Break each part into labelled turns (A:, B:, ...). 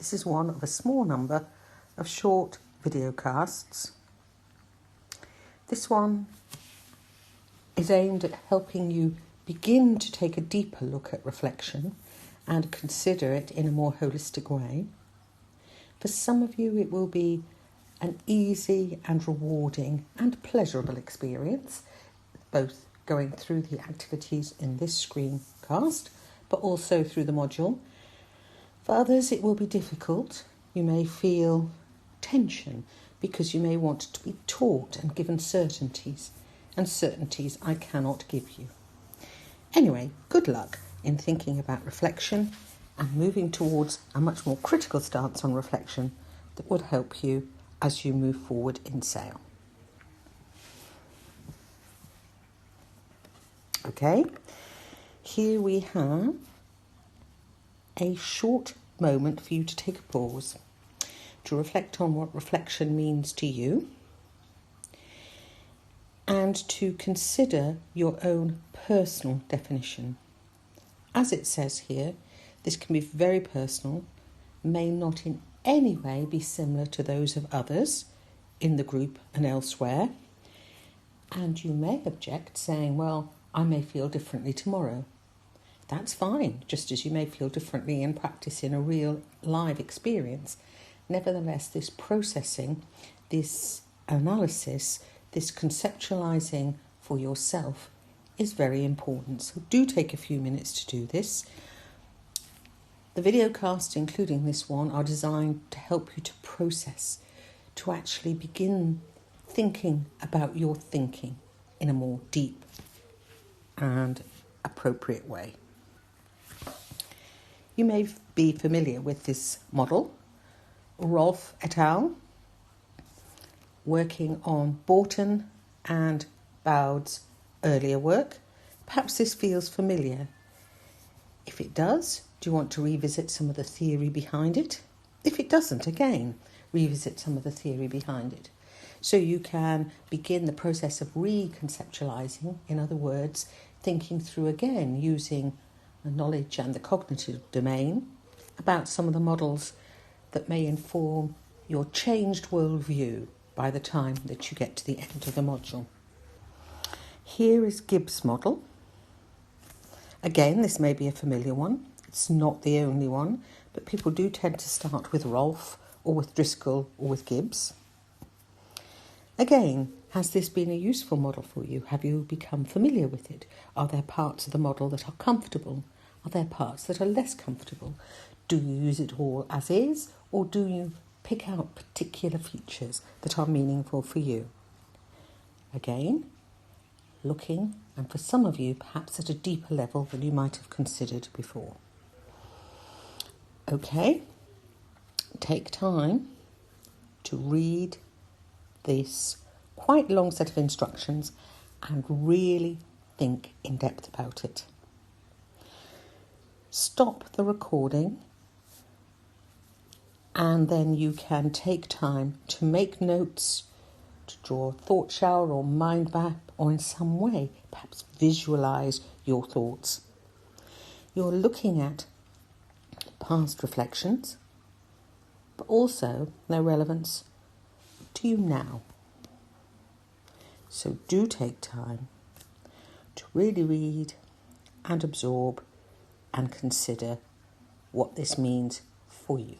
A: This is one of a small number of short video casts. This one is aimed at helping you begin to take a deeper look at reflection and consider it in a more holistic way. For some of you, it will be an easy and rewarding and pleasurable experience, both going through the activities in this screencast, but also through the module. For others, it will be difficult. You may feel tension because you may want to be taught and given certainties, and certainties I cannot give you. Anyway, good luck in thinking about reflection and moving towards a much more critical stance on reflection that would help you as you move forward in SAIL. Okay, here we have a short moment for you to take a pause, to reflect on what reflection means to you, and to consider your own personal definition. As it says here, this can be very personal, may not in any way be similar to those of others in the group and elsewhere, and you may object saying, well, I may feel differently tomorrow. That's fine, just as you may feel differently in practice in a real live experience. Nevertheless, this processing, this analysis, this conceptualizing for yourself is very important. So do take a few minutes to do this. The video casts, including this one, are designed to help you to process, to actually begin thinking about your thinking in a more deep and appropriate way. You may be familiar with this model. Rolf et al., working on Borten and Baude's earlier work. Perhaps this feels familiar. If it does, do you want to revisit some of the theory behind it? If it doesn't, again, revisit some of the theory behind it. So you can begin the process of reconceptualizing, in other words, thinking through again, using the knowledge and the cognitive domain about some of the models that may inform your changed worldview by the time that you get to the end of the module. Here is Gibbs' model. Again, this may be a familiar one. It's not the only one, but people do tend to start with Rolf or with Driscoll or with Gibbs. Again, has this been a useful model for you? Have you become familiar with it? Are there parts of the model that are comfortable? Are there parts that are less comfortable? Do you use it all as is, or do you pick out particular features that are meaningful for you? Again, looking, and for some of you, perhaps at a deeper level than you might have considered before. Okay, take time to read this quite long set of instructions and really think in depth about it. Stop the recording and then you can take time to make notes, to draw a thought shower or mind map, or in some way perhaps visualize your thoughts. You're looking at past reflections, but also their relevance to you now. So do take time to really read and absorb and consider what this means for you.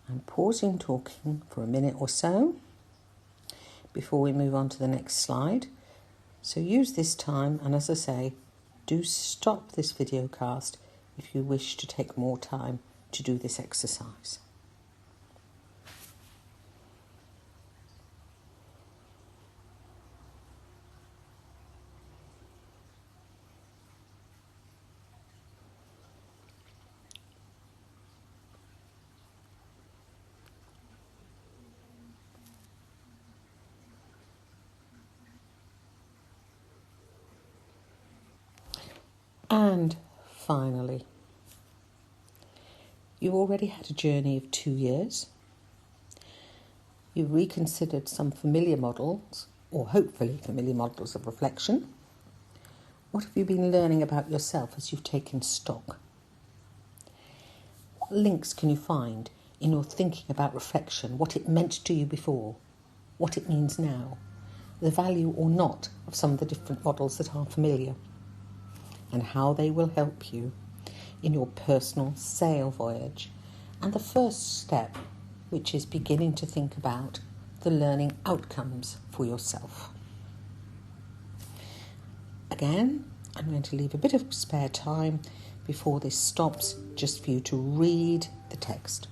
A: I'm pausing talking for a minute or so before we move on to the next slide. So use this time, and as I say, do stop this video cast if you wish to take more time to do this exercise. And finally, you've already had a journey of 2 years. You've reconsidered some familiar models, or hopefully familiar models of reflection. What have you been learning about yourself as you've taken stock? What links can you find in your thinking about reflection, what it meant to you before, what it means now, the value or not of some of the different models that are familiar, and how they will help you in your personal sail voyage, and the first step, which is beginning to think about the learning outcomes for yourself. Again, I'm going to leave a bit of spare time before this stops just for you to read the text.